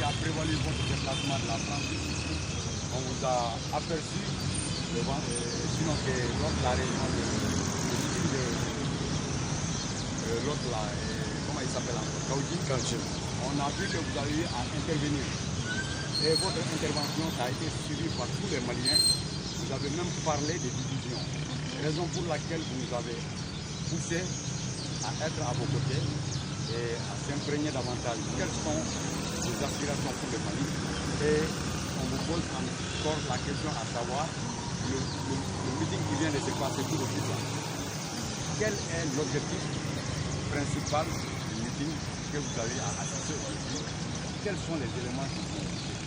qui a prévalu votre déplacement de la France, on vous a aperçu devant, sinon que lors de la réunion de l'autre là, comment il s'appelle encore, Kaoudji, on a vu que vous avez eu à intervenir. Et votre intervention a été suivie par tous les Maliens. Vous avez même parlé des divisions. Raison pour laquelle vous nous avez poussé à être à vos côtés et à s'imprégner davantage. Quelles sont vos aspirations pour le Mali? Et on vous pose encore la question à savoir, le meeting qui vient de se passer tout de suite là, quel est l'objectif principal du meeting que vous avez à assister aujourd'hui? Quels sont les éléments qui sont cités?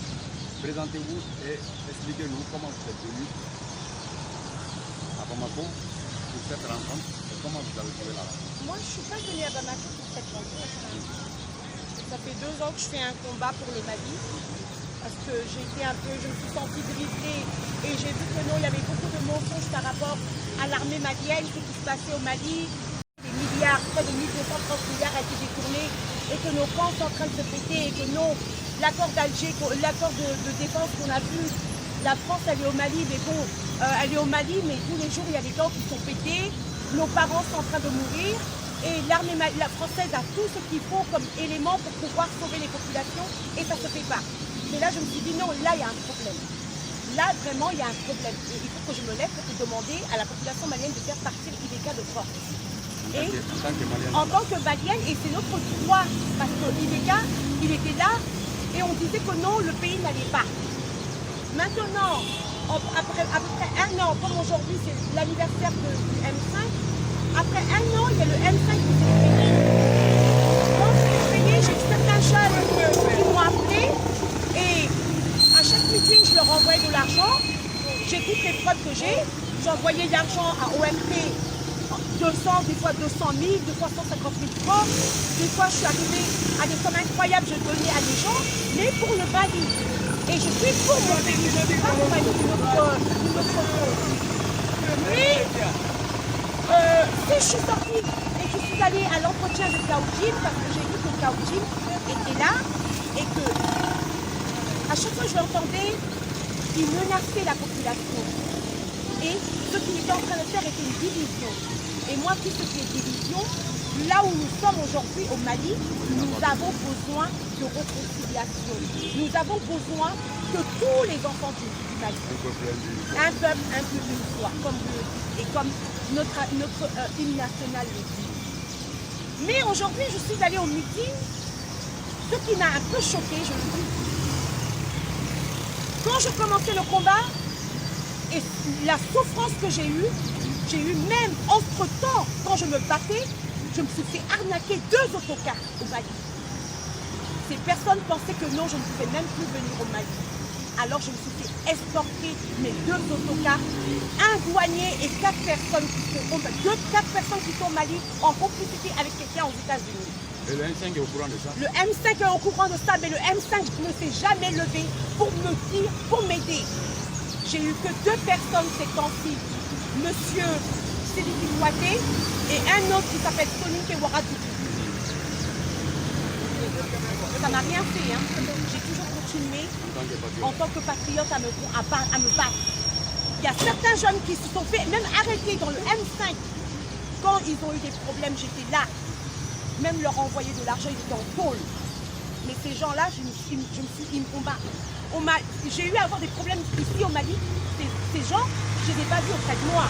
Présentez-vous et expliquez-nous comment vous êtes venu à Bamako pour cette rencontre et comment vous avez trouvé la rencontre. Moi, je ne suis pas venue à Bamako pour cette rencontre. Ça fait 2 ans que je fais un combat pour le Mali parce que je me suis sentie délivrée et j'ai vu que non, il y avait beaucoup de mensonges par rapport à l'armée malienne, ce qui se passait au Mali. Des milliards, près de 1230 milliards a été détournés et que nos camps sont en train de se péter et que non, l'accord d'Alger, l'accord de défense qu'on a vu, la France elle est au Mali, mais bon, elle est au Mali, mais tous les jours il y a des camps qui sont pétés, nos parents sont en train de mourir et l'armée française a tout ce qu'il faut comme élément pour pouvoir sauver les populations et ça ne se fait pas. Mais là je me suis dit non, là il y a un problème. Là vraiment il y a un problème et il faut que je me lève pour demander à la population malienne de faire partir IBK de force. Et en tant que malienne, et c'est notre droit, parce que IBK, il était là, et on disait que non, le pays n'allait pas. Maintenant, après à peu près 1 an, comme aujourd'hui c'est l'anniversaire du M5, après 1 an, il y a le M5 qui s'est créé. Quand c'est créé, j'ai eu certains jeunes qui m'ont appelé, et à chaque meeting, je leur envoyais de l'argent. J'ai toutes les preuves que j'ai. J'envoyais de l'argent à OMP. 200, des fois 200 000, des fois 150 000 francs. Des fois, je suis arrivée à des sommes incroyables, je donnais à des gens, mais pour le Mali. Et je suis pour mon pays, je ne suis pas pour notre cause. Mais si je suis sortie et que je suis allée à l'entretien de Kaoudji, parce que j'ai vu que Kaoudji était là, et que à chaque fois que je l'entendais, il menaçait la population. Et ce qu'il était en train de faire était une division. Et moi, tout ce qui est division, là où nous sommes aujourd'hui au Mali, nous avons besoin de réconciliation. Nous avons besoin que tous les enfants du Mali, un peuple, un but, une foi, comme vous le dites, et comme notre hymne national le dit. Mais aujourd'hui, je suis allée au meeting, ce qui m'a un peu choqué, je le dis. Quand je commençais le combat, et la souffrance que j'ai eue même entre-temps, quand je me battais, je me suis fait arnaquer 2 autocars au Mali. Ces personnes pensaient que non, je ne pouvais même plus venir au Mali. Alors je me suis fait escorter mes 2 autocars, un douanier et 4 personnes qui sont au Mali en complicité avec quelqu'un aux États-Unis. Et le M5 est au courant de ça? Le M5 est au courant de ça, mais le M5 ne s'est jamais levé pour me dire, pour m'aider. J'ai eu que 2 personnes ces temps-ci, monsieur Séliki Kouaté et un autre qui s'appelle Soninke Ouaradou. Ça m'a rien fait, hein. J'ai toujours continué en tant que patriote à me battre. Il y a certains jeunes qui se sont fait même arrêter dans le M5. Quand ils ont eu des problèmes, j'étais là. Même leur envoyer de l'argent, ils étaient en tôle. Mais ces gens-là, ils me combattent. J'ai eu à avoir des problèmes ici au Mali. Ces gens, je ne les ai pas vus auprès de moi.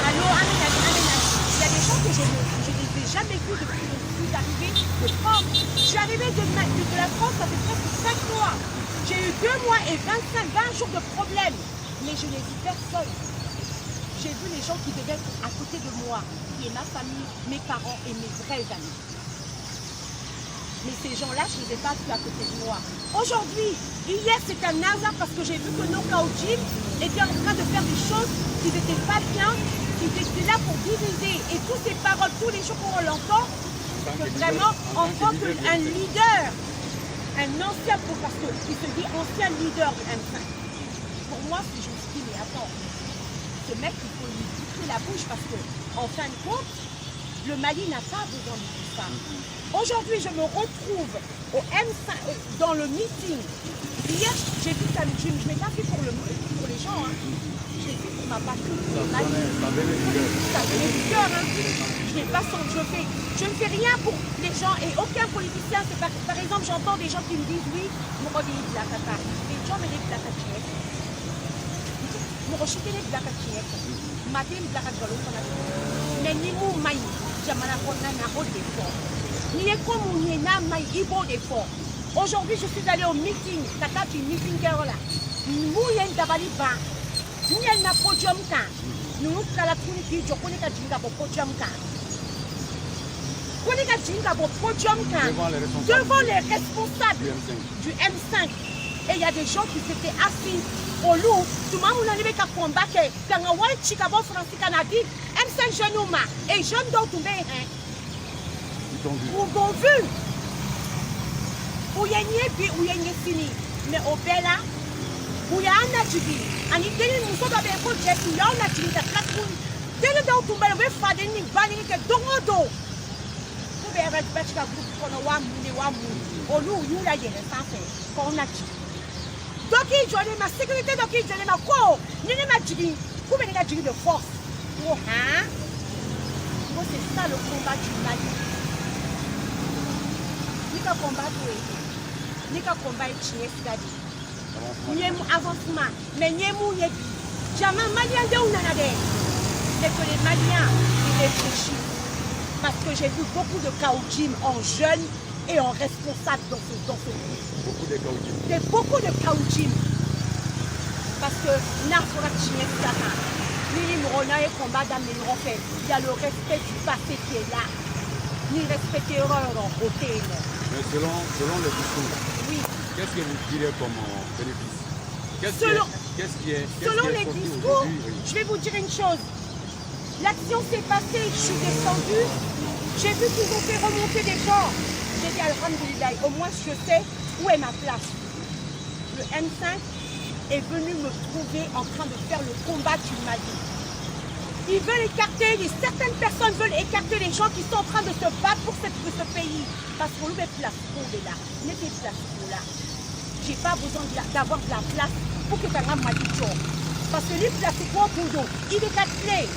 Allô, il y a des gens que je ne les ai jamais vus depuis que je suis arrivée de France. Je suis arrivée de la France, ça fait presque 5 mois. J'ai eu 2 mois et 20 jours de problèmes. Mais je n'ai vu personne. J'ai vu les gens qui devaient être à côté de moi, qui est ma famille, mes parents et mes vrais amis. Mais ces gens-là, je ne les ai pas vus à côté de moi. Aujourd'hui, hier, c'est un hasard parce que j'ai vu que nos Kaoudji étaient en train de faire des choses qui n'étaient pas bien, qui étaient là pour diviser. Et toutes ces paroles, tous les jours qu'on l'entend, que vraiment, en tant qu'un leader, un ancien, parce qu'il se dit ancien leader du M5. Pour moi, si je me suis dit, mais attends, ce mec, il faut lui boucher la bouche parce qu'en fin de compte, le Mali n'a pas besoin de tout ça. Aujourd'hui, je me retrouve au M5, dans le meeting. Hier, j'ai vu ça, je ne l'ai pas fait pour les gens. Hein. Je l'ai fait pour ma patrie. Ça venait du cœur. Hein. Je ne fais rien pour les gens et aucun politicien. Par exemple, j'entends des gens qui me disent oui, mon rôle est la tata. Les gens me disent la tata. Mon rocher est la tata. Matin, la tata. Mais ni mon maïs, j'amana kona na haut des forts. Ni comme ni na maïs, ibo des forts. Aujourd'hui, je suis allée au meeting. Tata, tu meeting là. Nous y a une tabali ban. Nous y a une podium kan. Nous nous la tunique, je connais qu'à jinga pour podium kan. Connais qu'à jinga pour podium kan. Devant les responsables du M5. Et il y a des gens qui s'étaient assis au loup. Tout le monde a dit qu'à combattre. Dans un white chicabo français canadien, M5 jeune et jeune d'autres tomber. Vous avez vu. Où y a une fini. Mais au Bella, où y a un atelier. And if they didn't go to the project, you are not in the platform. Then the dog to be with father in banning the dodo. To be a red batch of group for a 1 million or no, you like it, something for Nachi. Doki joining my security, Doki joining my call. Nina Jiggy, who made a jiggy the force. Oh, huh? What is ça le combat du Mali? Nika combat, Nika combat, Chief Daddy. Avancement, mais n'y a pas jamais malien de Ounanade. C'est que les Maliens ils réfléchissent. Parce que j'ai vu beaucoup de Kaoudjim en jeunes et en responsables dans ce groupe. Beaucoup de Kaoudjim. Parce que Nafora Chinesana, Lili Morona et combat d'Amélioré, il y a le respect du passé qui est là. Ni respect erreur en côté. Mais selon le discours. Oui. Qu'est-ce que vous direz comme bénéfice? Selon les discours, je vais vous dire une chose. L'action s'est passée, je suis descendue. J'ai vu qu'ils ont fait remonter des gens. J'ai dit alhamdoulilah, au moins je sais où est ma place. Le M5 est venu me trouver en train de faire le combat du Mali. Ils veulent écarter, certaines personnes veulent écarter les gens qui sont en train de se battre pour ce pays. Parce qu'on nous met place pour là. Mettez place pour là. Je n'ai pas besoin d'avoir de la place pour que ça m'a dit chaud. Parce que les places c'est quoi pour nous? Il est cassé.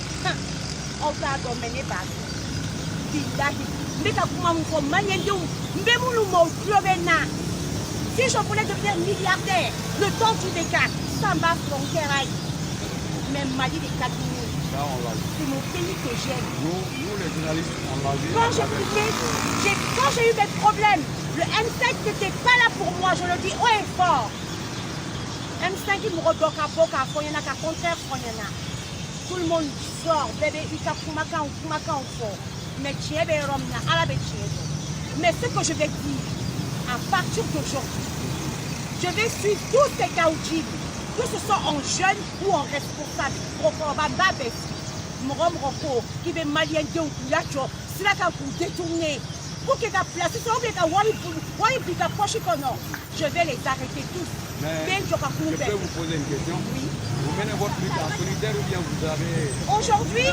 On va dominer pas. Mais si je voulais devenir milliardaire, le temps du décale, ça m'a frontière. Même Mali des 4 minutes. C'est mon pays que j'aime. Nous, les journalistes, on l'a vu. Quand j'ai eu mes problèmes, le M5 n'était pas là pour moi, je le dis haut et fort. M5, il me redoque à Boca, il y en a qu'à contraire, il y en a. Tout le monde sort, bébé, il y a Fumaka ou fort. Mais tu es Romna, à la bêtise. Mais ce que je vais dire, à partir d'aujourd'hui, je vais suivre tous ces Kaoudjim, que ce soit en jeune ou en responsable. Qui veut malien de Oulacho, c'est là qu'on détourner. Pour qu'ils soient placés, je vais les arrêter tous. Mais je peux vous poser une question? Oui. Vous menez votre lutte en solitaire ou bien vous avez... Aujourd'hui,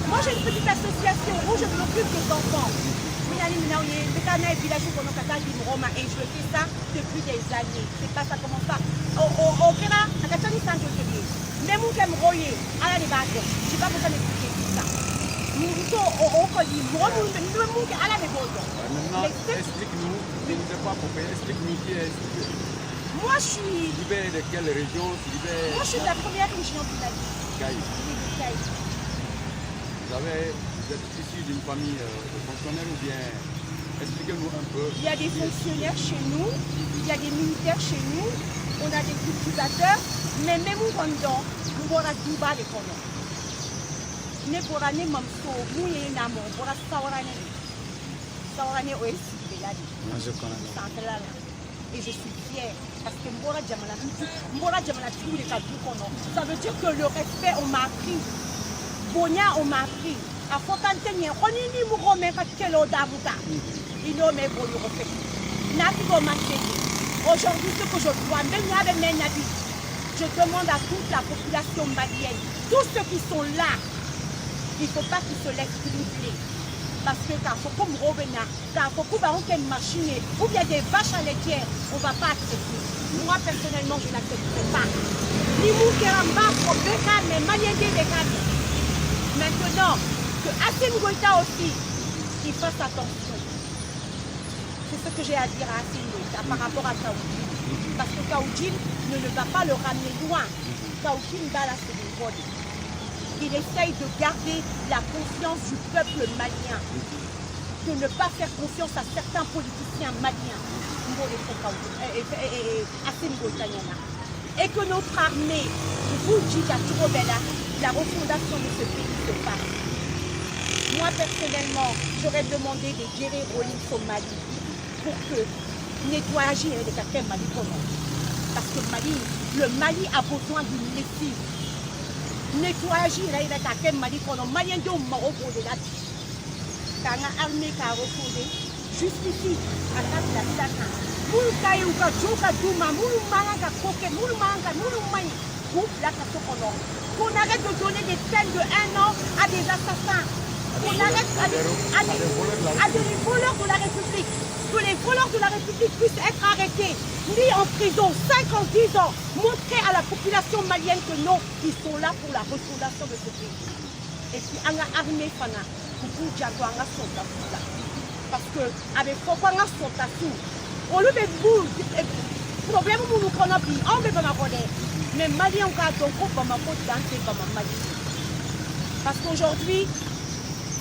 moi j'ai une petite association où je m'occupe des enfants. Et je fais ça depuis des années. C'est pas ça commence pas. Au Kéra, à Katani Saint-Joseph. Même où j'aime royer, à la débat, je n'ai pas besoin d'expliquer tout ça. Nous sommes au Kodi, nous sommes à la débat. Maintenant, explique-nous, je ne sais pas pourquoi, explique-nous qui est expliqué. Moi je suis... Libé de quelle région? Moi je suis de la première région de la ville. Caï. Vous êtes issu d'une famille de fonctionnaires ou bien... Expliquez-nous un peu. Il y a des fonctionnaires chez nous, il y a des militaires chez nous, on a des cultivateurs, mais même où on dort, nous avons du bas de colons. Nous avons des mamso, nous avons des mamso, et je suis fière parce que ça veut dire que le respect, on m'a appris. Bonia, on m'a appris. À Fontantenier, on y dit mon romain parce que l'eau d'Abuka. Il nous met pour le refaire. Aujourd'hui, ce que je dois, même avec mes navires, je demande à toute la population malienne, tous ceux qui sont là, il ne faut pas qu'ils se laissent tripler. Parce que quand il faut comme Robena, quand il faut qu'on machine ou bien des vaches à laitière, on ne va pas accepter. Moi, personnellement, je n'accepterai pas. Ni Moukeramba, Robeka, mais Maliendé, les cadres. Maintenant, que Assimi Goïta aussi, qu'il fasse attention. C'est ce que j'ai à dire à Assimi Goïta par rapport à Kaoudjin. Parce que Kaoudjin ne va pas le ramener loin. Kaoudjin va la célébrer. Il essaye de garder la confiance du peuple malien, de ne pas faire confiance à certains politiciens maliens, et que notre armée, vous dites à Turobella, la refondation de ce pays se passe. Moi personnellement, j'aurais demandé des Jerry Rollins au Mali pour que nettoyage les quartiers Mali comment. Parce que le Mali a besoin d'une lessive. Nettoyage les quartiers Mali comment. Malien de Maroc de la quand on a armé qui a refondé, justifie à la Satan. Moulkaï ou Kajoka Douma, Moulmanga Koke, Moulmanga, Moulmani, la Kasokono. Qu'on arrête de donner des peines de 1 an à des assassins. Qu'on arrête à des voleurs de la République. Que les voleurs de la République puissent être arrêtés, mis en prison 5 ans, 10 ans. Montrer à la population malienne que non, ils sont là pour la refondation de ce pays. Et puis, on a armé Fana. Parce que avec pourquoi on a son on lui met boule problème où nous prenons plus on veut pas m'aborder mais Mali on a donc pas ma faute danser comme Mali parce qu'aujourd'hui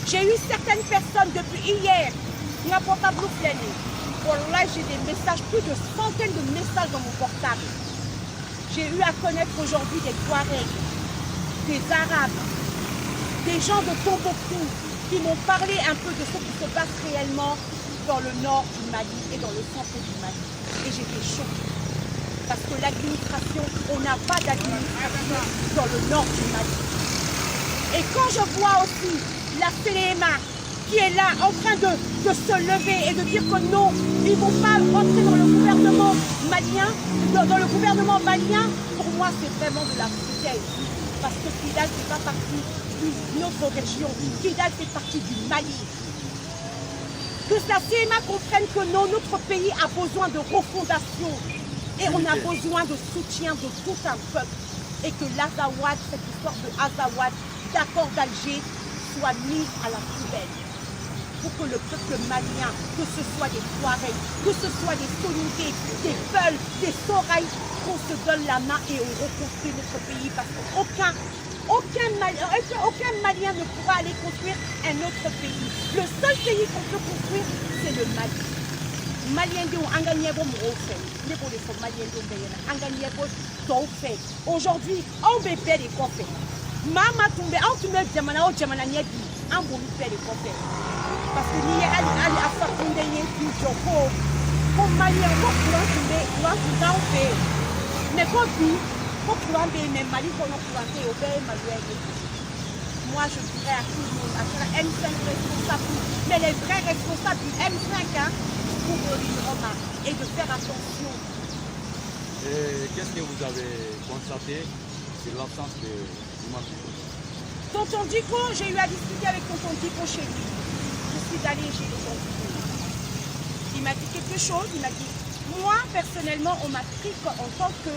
j'ai eu certaines personnes depuis hier qui n'ont pas bleu plané pour là j'ai des messages plus de centaines de messages dans mon portable j'ai eu à connaître aujourd'hui des Touaregs des Arabes des gens de Tombouctou qui m'ont parlé un peu de ce qui se passe réellement dans le nord du Mali et dans le centre du Mali. Et j'étais choquée. Parce que l'administration, on n'a pas d'administration dans le nord du Mali. Et quand je vois aussi la CNMA qui est là en train de se lever et de dire que non, ils ne vont pas rentrer dans le gouvernement malien, pour moi c'est vraiment de la foutaise. Parce que Kidal ne fait pas partie d'une autre région. Kidal fait partie du Mali. Que la CMA comprenne que non, notre pays a besoin de refondation. Et on a besoin de soutien de tout un peuple. Et que l'Azawad, cette histoire de Azawad, d'accord d'Alger, soit mise à la poubelle. Pour que le peuple malien, que ce soit des Touaregs, que ce soit des Soninké, des Peuls, des Soraïs, qu'on se donne la main et on reconstruit notre pays parce qu'aucun Malien ne pourra aller construire un autre pays. Le seul pays qu'on peut construire, c'est le Mali. Malien de Anganyebo Mouroufé. Les pour les Maliens de Béyana. Anganyebo Toufé. Aujourd'hui, on veut faire des coffres. Maman tombe, on te met Djamana, Djamana Niadi. On veut faire des coffres. Parce que nous, Ali Afakunde Yéki Joko. Comme Malien, on va faire. Mais comme puis, pour courir, mais Mali, pour nous courir, au pays malien. Moi, je dirais à tout le monde, à la M5 responsable, mais les vrais responsables du M5, hein, pour Roma, et de faire attention. Et qu'est-ce que vous avez constaté sur l'absence de Dico? Tonton Dico, j'ai eu à discuter avec Tonton Dico chez lui. Je suis allée chez Tonton Dico. Il m'a dit quelque chose, il m'a dit, moi, personnellement, on m'a pris en tant que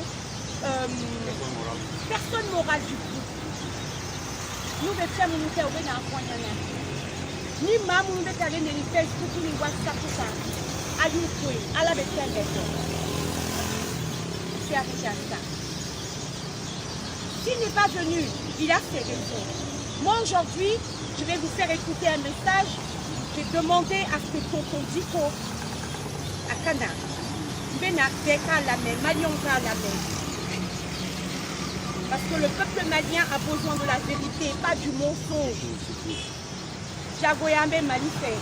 personne morale du groupe. Nous devons faire mon outil au Bénin. Ni maman, nous devons aller dans les Facebook, les WhatsApp, tout ça. À l'Ukraine, à la Bénin. C'est arrêté à ça. S'il n'est pas venu, il a ses raisons. Moi, aujourd'hui, je vais vous faire écouter un message. J'ai demandé à ce que Tonton Dico, à Kana, Bénin, Beka, la même, Malionka, la même. Parce que le peuple malien a besoin de la vérité, pas du mensonge. Jagoyambe Malifé,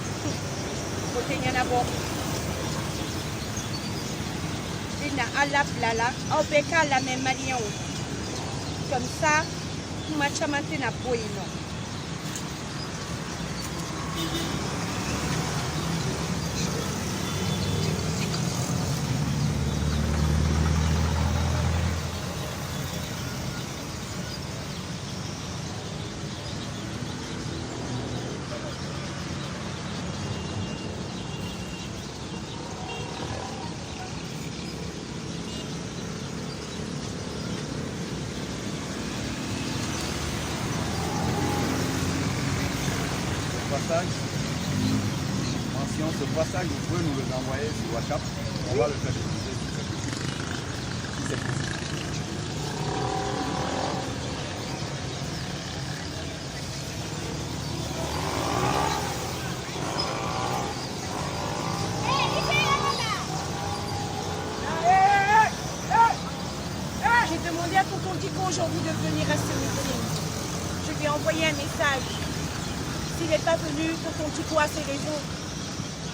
côté Nyanabo. Bina Alap Lala, Obeka la même Malion. Comme ça, tout machamante n'a pas eu non. passage, mention ce passage, vous pouvez nous le envoyer sur WhatsApp. On va le faire diffuser sur cette équipe. Si c'est possible. J'ai demandé à tonton Dico aujourd'hui de venir à ce meeting. Je lui ai envoyé un message. S'il n'est pas venu, tonton Dico a ses raisons.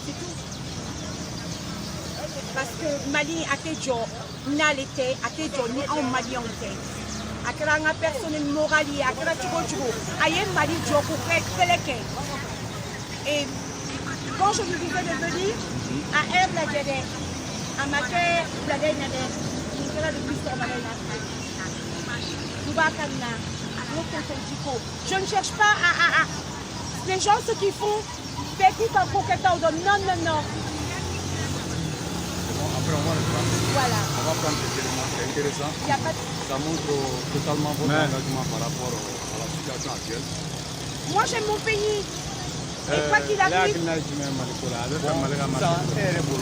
C'est tout. Parce que Mali a été dur, n'a l'été, a été dur, ni en Mali en été. A créé une personne morale, a créé Tigo, a eu Mali dur pour faire quelqu'un. Et quand je lui disais de venir, à R la guerre, à ma terre, la guerre, je ne cherche pas à... Les gens, ce qu'ils font, petit par coquetin, non, non, non. Bon, après, on va le prendre. Voilà. On va prendre des éléments, c'est intéressant. Il y a pas de... Ça montre totalement votre engagement par rapport à la situation actuelle. Moi, j'aime mon pays. Et quoi qu'il arrive... Bon, ça, est bon.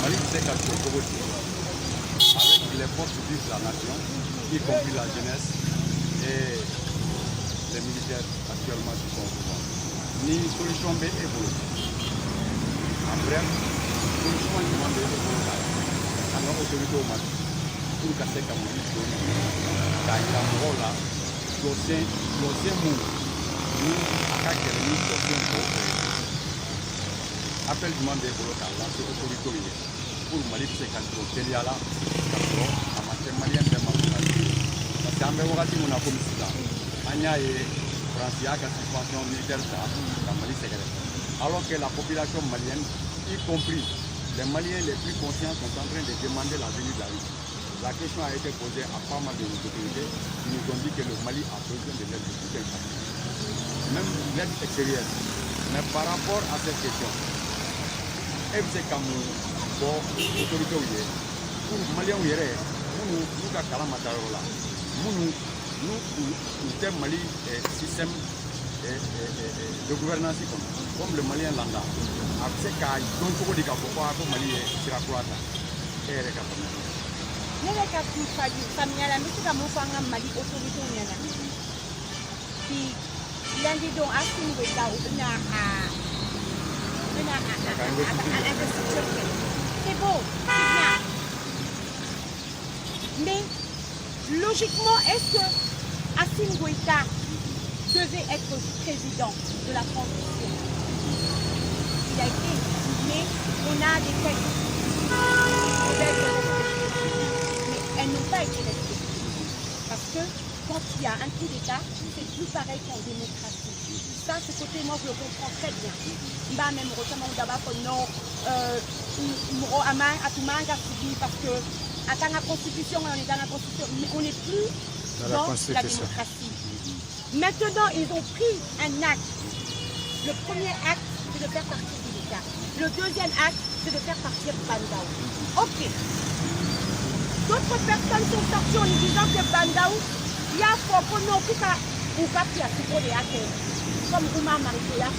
Mali, c'est quelque chose avec les forces vives de la nation, y compris la jeunesse et les militaires actuellement qui sont au pouvoir. Ni solution B est pour en bref, solution qui demande est pour alors autorité au Mali pour casser comme on dit car il y a un rôle là dossier mou nous à quel niveau dossier pour appel demandé pour le lancer autorité pour Mali c'est quand on télé là à matière malienne de parce qu'en même temps on a comme ça Anya et France a suspension militaire dans Mali secret alors que la population malienne y compris les Maliens les plus conscients sont en train de demander la venue de la rue. La question a été posée à pas mal de nos autorités qui nous ont dit que le Mali a besoin de l'aide de soutien, même l'aide extérieure. Mais par rapport à cette question, FC Kamou, pour l'autorité, pour les Maliens, nous avons nous Mali système de gouvernance comme le Malien Landa. Après ça, donc il faut dire que Mali est Sirakurata. Et les Camerounais. Les Camerounais, la musique à mon frère Mali autorité ou bien puis lundi donc à ce niveau-là, on a c'est beau, c'est bien. Mais logiquement, est-ce que Assimi Goïta devait être président de la transition? Il a été, mais on a des textes. Mais elles n'ont pas été respectées. Parce que quand il y a un coup d'État, c'est plus pareil qu'en démocratie. Ça, ce côté, moi, je le comprends très bien. Bah, même récemment, d'abord, non, parce que dans la Constitution, on est dans la Constitution, mais on n'est plus dans la démocratie. Maintenant, ils ont pris un acte. Le premier acte, c'est de faire partir de l'État. Le deuxième acte, c'est de faire partir Bandaou. Ok. D'autres personnes sont sorties en disant que Bandaou, il y a fort qu'on n'a pas ou pas qui a support des actes. Comme Oumar Marikoya,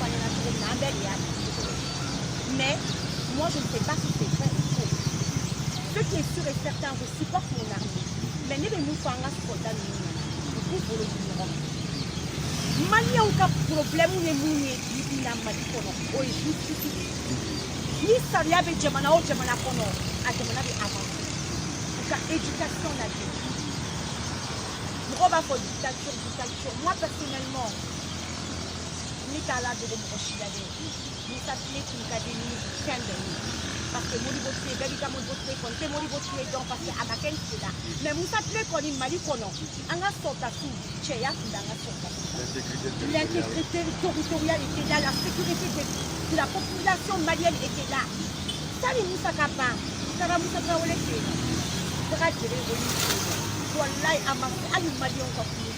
mais moi je ne sais pas si c'est vrai ou faux. Ce qui est sûr et certain, je supporte mon armée. Mais ne me moufanga soldat nous pour le ignorant. Mali a un problème où les mouillés disent na Mali kono. O justice. Ni saria be jamana o jamana kono. A jamana be avancé. Donc éducation la vie. On va faire dictature. Moi personnellement, ni kala de Rochidade, ni s'appeler une académie parce que moi je suis véritable quand moi je suis donc parce que à ma c'est là. Mais vous s'appelez qu'on est Mali kono. Anga sota sous cheya ndanga sota. L'intégrité territoriale était là, la sécurité de la population malienne était là. Ça les Moussa Kapa, ça va Moussa Traoré c'est là. Ça va gérer wallahi amassé à l'Mali encore plus.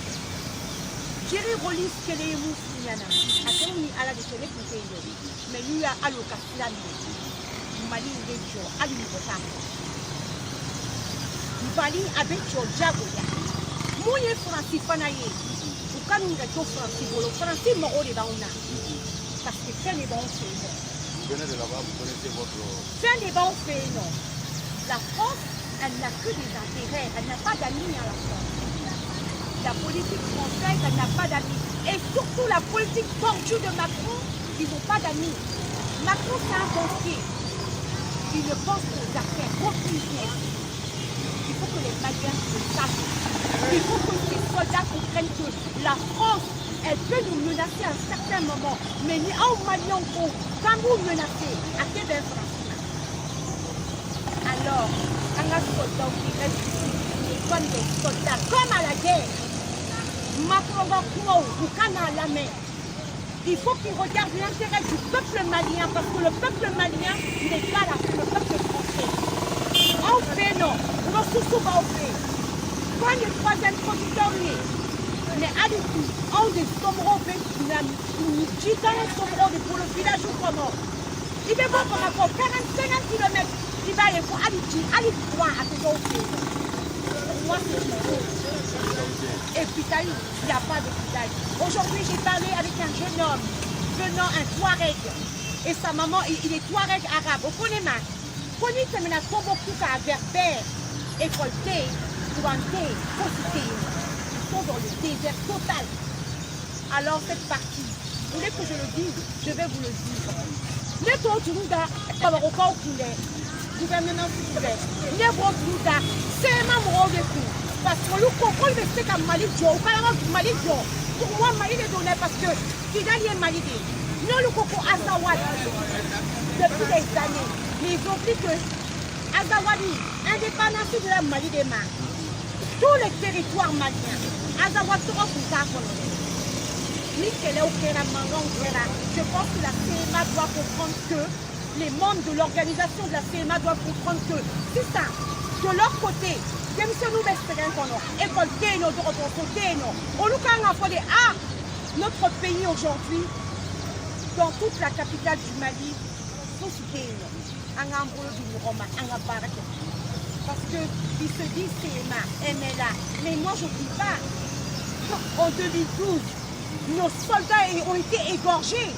Gérer Rolis que les Moussiniana, à quel ni à la détenue pour payer. Mais lui a allocation Mali Région, à l'Université. Mali avec Jagoya. Mouye Francis Fanaye, ou quand nous sommes Francis Bolo, Francis Moro de Bauna. Parce que fin des bons faits, non. Vous venez de là-bas, vous connaissez votre... Fin des bons faits, non. La France, elle n'a que des intérêts. Elle n'a pas d'amis à la France. La politique française, elle n'a pas d'amis. Et surtout la politique tordue de Macron, ils n'ont pas d'amis. Macron, c'est un banquier. Il ne pense qu'aux affaires, qu'au business. Il faut que les Maliens le sachent. Il faut que les soldats comprennent que la France, elle peut nous menacer à un certain moment. Mais ni en Malien, quand vous menacez, à quel instant? Alors, un soldat qui reste ici, comme des soldats, comme à la guerre. Macron va à la main. Il faut qu'il regarde l'intérêt du peuple malien, parce que le peuple malien n'est pas là, c'est le peuple français. On fait non, nos sous-sous va faire. Quand le troisième producteur est, mais à l'écoute, on des sommeaux, nous disons sommeaux pour le village ou comment. Il est bon qu'on a 45 km, il va aller pour aller loin à tes autres. Pour moi, c'est faux. Et puis, il n'y a pas de village. Aujourd'hui, j'ai parlé avec un jeune homme venant un Touareg. Et sa maman, il est Touareg arabe. Vous connaissez ma? Vous connaissez maintenant beaucoup à Berbère, écolté, douanté, posité. Ils sont dans le désert total. Alors, cette partie, vous voulez que je le dise? Je vais vous le dire. Les Tonturuda, Kabaroko Koulé, gouvernement civil, les Brokuda, c'est ma mort de coup. Parce que le contrôle de ce qu'un Mali Joe, Mali Joe, pour moi, Mali est donné parce que Kidali est Malide. Nous, le coco Azawad, depuis des années, mais ils ont dit que Azawadi, indépendance de la Mali des mains, tous les territoires maliens, Azawad sera pour ça. Je pense que la CMA doit comprendre que les membres de l'organisation de la CMA doivent comprendre que c'est ça, de leur côté. Notre pays aujourd'hui, dans toute la capitale du Mali, parce qu'ils se disent CMA, MLA. Mais moi je ne dis pas. En 2012, nos soldats ont été égorgés.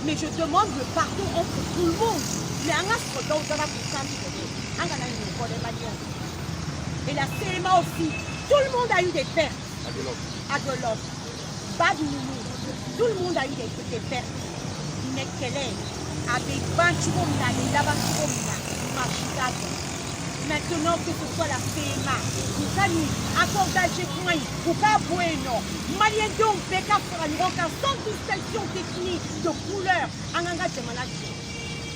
Mais je demande le pardon entre tout le monde. Mais et la CMA aussi, tout le monde a eu des pertes. Adelov, Badounou, tout le monde a eu des pertes. Nekele, avec Banchumona, les Labanchumona, Machidado. Maintenant que ce soit la CMA, Koukani, accordage point, Kouka Bueno, Malien donc, Beka Franiroka, sans distinction technique de couleur, Anganga Djemalaki.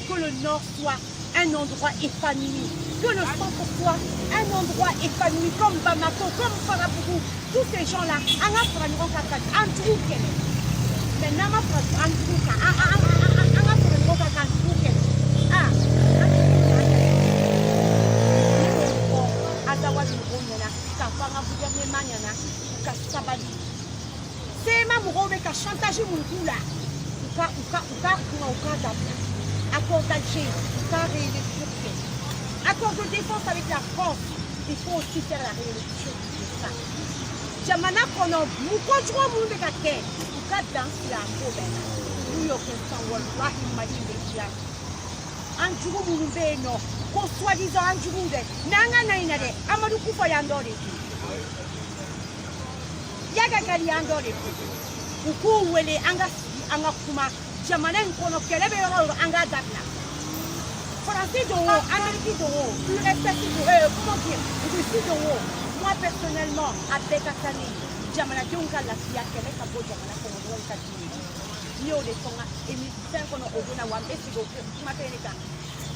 Que le Nord soit un endroit épanoui, que le centre soit un endroit épanoui, comme Bamako, comme Farabougou, tous ces gens-là, Anga Franiroka, Andrew Kene. Mais Nama Andrew Anga Franiroka, Andrew Kene. Ah, c'est ma mourove qui a chantage mon coup là. Accord de défense avec la France, il faut aussi faire la réélection de ça. Jamana kono mukojwa munde kake ukada la ngobena. New York sans wallahi malinde kia. Anjuru munde no, ko soi-disant anjuru de. Nanga naina de, amadu kufa yandore. Yaga gali yandore. Uku wele anga kuma jamana kono kelebe yoro anga dabna. Français de haut, Amérique de haut, USA de haut, comment dire, Russie de haut. Moi personnellement, avec Kassani, Jamana Djonga la Sia, Québec, à Bojo, à la Congo, à Katini. Nio de Tonga, et 1500 au Bonawam, et Sigo,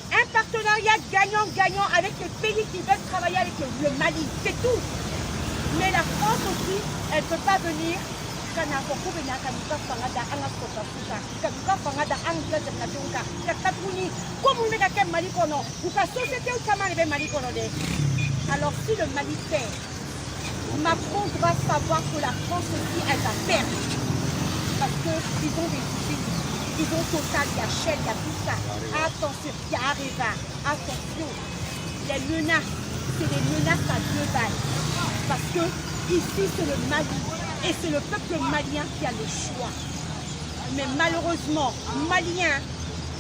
un partenariat gagnant-gagnant avec les pays qui veulent travailler avec le Mali, c'est tout. Mais la France aussi, elle ne peut pas venir. Alors si le Mali perd, Macron doit savoir que la France aussi elle va perdre. Parce qu'ils ont des usines, ils ont Total, il y a Shell, il y a tout ça. Attention, il y a Areva, attention. Les menaces, c'est des menaces à 2 balles. Parce que ici c'est le Mali. Et c'est le peuple malien qui a le choix. Mais malheureusement, Maliens,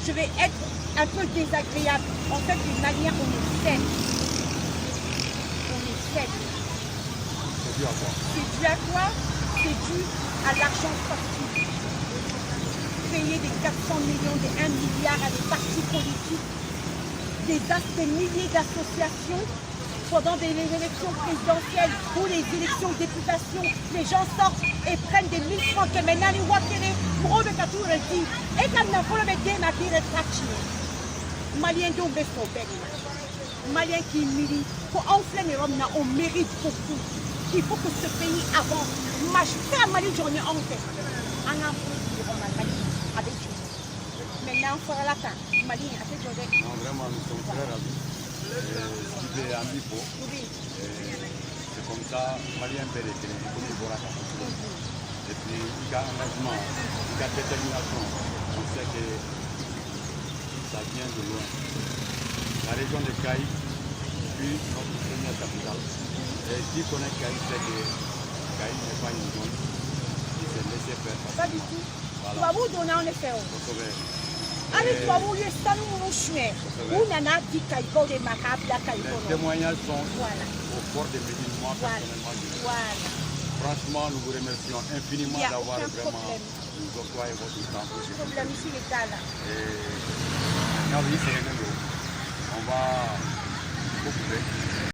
je vais être un peu désagréable. En fait, les Maliens, on est faibles. On est faibles. C'est dû à quoi? C'est dû à quoi? C'est dû à l'argent facile. Payer des 400 millions, des 1 milliard à des partis politiques, des milliers d'associations pendant des élections présidentielles ou les élections de députation. Les gens sortent et prennent des 1000 francs que maintenant les Wakere, pour eux, et quand on a fait le game à dire Malien d'Ombe Sobek, Malien qui milite, pour enfler les Roms, on mérite beaucoup. Il faut que ce pays avance. Majorité Mali, j'en ai en fait. En avec Dieu. Maintenant, on fera la fin. Mali, avec Dieu. Non, vraiment, nous sommes très ravis. Ce qui est en Bipo, c'est comme ça, Malien Béré, qui est le Boraka. Et puis, il y a engagement, il y a détermination. On sait que ça vient de loin. La région de Caï, puis notre première capitale. Et qui connaît Caï, sait que Caï n'est pas une zone qui s'est laissée faire. Pas du tout. Voilà. Tu vas vous donner en effet. Allez, tu vas vous laisser ça, nous chouer. Où nana dit Caïko de Macab, la Caïko. Les témoignages sont Voilà. au fort de Médine, moi personnellement. Voilà. Franchement, nous vous remercions infiniment Il y a d'avoir aucun vraiment problème. nous octroyé votre temps. Le problème ici, les gars là. Et maintenant, oui, c'est le même. On va couper.